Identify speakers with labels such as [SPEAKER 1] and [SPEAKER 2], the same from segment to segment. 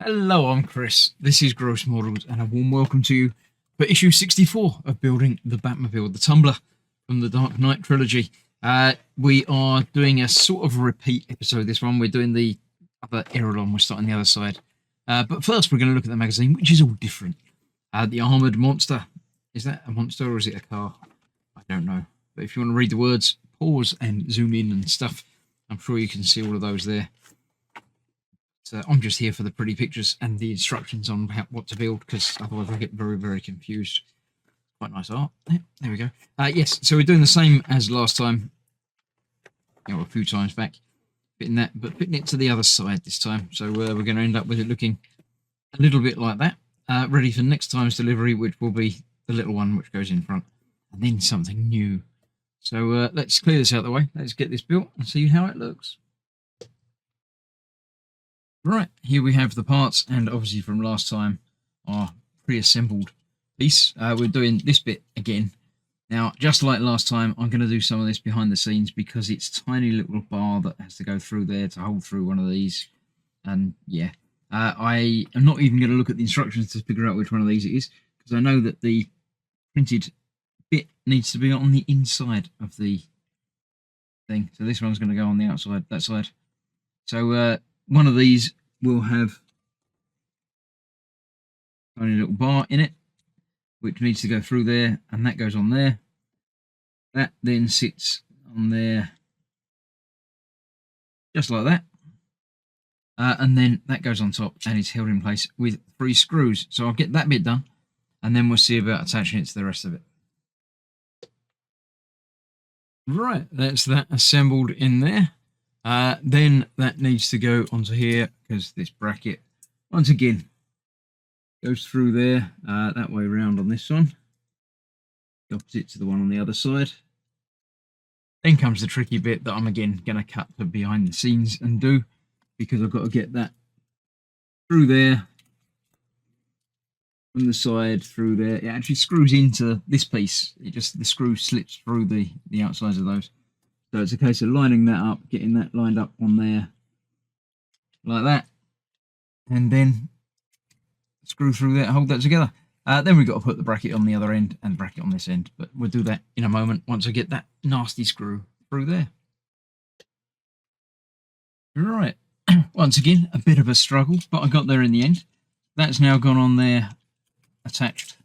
[SPEAKER 1] Hello, I'm Chris. This is Gross Models, and a warm welcome to you for issue 64 of building the Batmobile, the Tumbler from the Dark Knight trilogy. We are doing a sort of repeat episode. This one, we're doing the other aileron. We're starting the other side. But first, we're going to look at the magazine, which is all different. The armored monster. Is that a monster or is it a car? I don't know. But if you want to read the words, pause and zoom in and stuff. I'm sure you can see all of those there. So I'm just here for the pretty pictures and the instructions on what to build, because otherwise I get very, very confused. Quite nice art. Yeah, there we go. Yes, so we're doing the same as last time, a few times back, fitting that, but fitting it to the other side this time. So we're going to end up with it looking a little bit like that, ready for next time's delivery, which will be the little one which goes in front, and then something new. So let's clear this out of the way. Let's get this built and see how it looks. Right, here we have the parts, and obviously from last time, our pre-assembled piece. We're doing this bit again. Now, just like last time, I'm going to do some of this behind the scenes because it's a tiny little bar that has to go through there to hold through one of these. And yeah, I am not even going to look at the instructions to figure out which one of these it is, because I know that the printed bit needs to be on the inside of the thing. So this one's going to go on the outside, that side. So one of these will have a tiny little bar in it, which needs to go through there, and that goes on there. That then sits on there, just like that. And then that goes on top and is held in place with 3 screws. So I'll get that bit done, and then we'll see about attaching it to the rest of it. Right, that's that assembled in there. Then that needs to go onto here, because this bracket, once again, goes through there, that way round on this one, the opposite to the one on the other side. Then comes the tricky bit that I'm again going to cut to behind the scenes and do, because I've got to get that through there, from the side through there. It actually screws into this piece. The screw slips through the outsides of those. So it's a case of lining that up, getting that lined up on there, like that, and then screw through there, hold that together. Then we've got to put the bracket on the other end and bracket on this end, but we'll do that in a moment once I get that nasty screw through there. Right, once again, a bit of a struggle, but I got there in the end. That's now gone on there, attached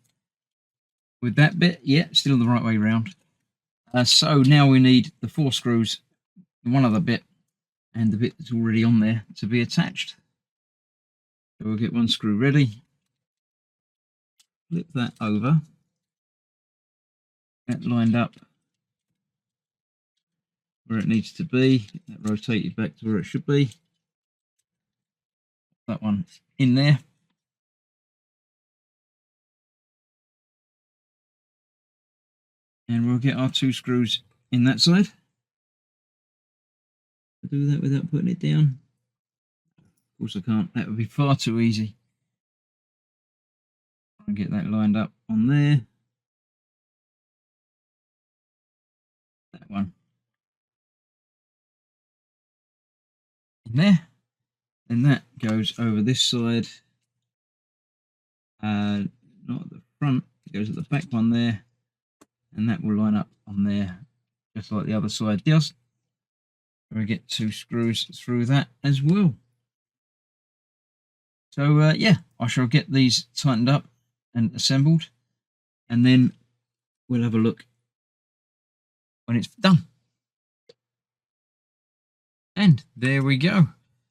[SPEAKER 1] with that bit. Yeah, still the right way round. So now we need the 4 screws, one other bit, and the bit that's already on there to be attached. So we'll get one screw ready, flip that over, that lined up where it needs to be, get that rotated back to where it should be, that one in there. And we'll get our 2 screws in that side. I'll do that without putting it down. Of course I can't, that would be far too easy. I'll get that lined up on there. That one in there. And that goes over this side. Not at the front, it goes at the back one there. And that will line up on there, just like the other side does. We get 2 screws through that as well. So yeah, I shall get these tightened up and assembled, and then we'll have a look when it's done. And there we go.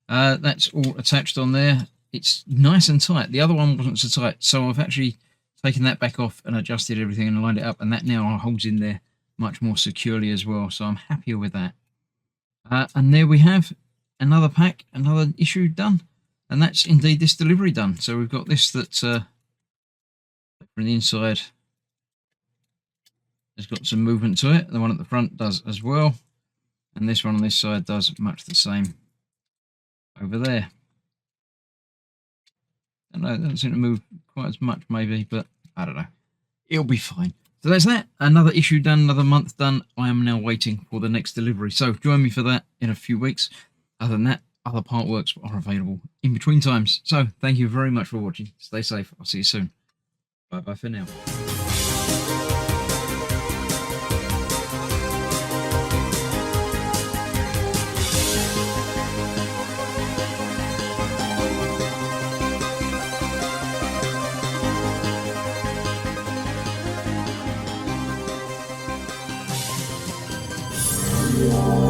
[SPEAKER 1] That's all attached on there. It's nice and tight. The other one wasn't so tight, so I've actually taken that back off and adjusted everything and lined it up, and that now holds in there much more securely as well, so I'm happier with that. And there we have another pack, another issue done, and that's indeed this delivery done. So we've got this that from the inside has got some movement to it. The one at the front does as well, and this one on this side does much the same over there. I don't know, it doesn't seem to move quite as much maybe, but I don't know. It'll be fine. So that's that. Another issue done, another month done. I am now waiting for the next delivery. So join me for that in a few weeks. Other than that, other part works are available in between times. So thank you very much for watching. Stay safe. I'll see you soon. Bye bye for now.
[SPEAKER 2] Yeah.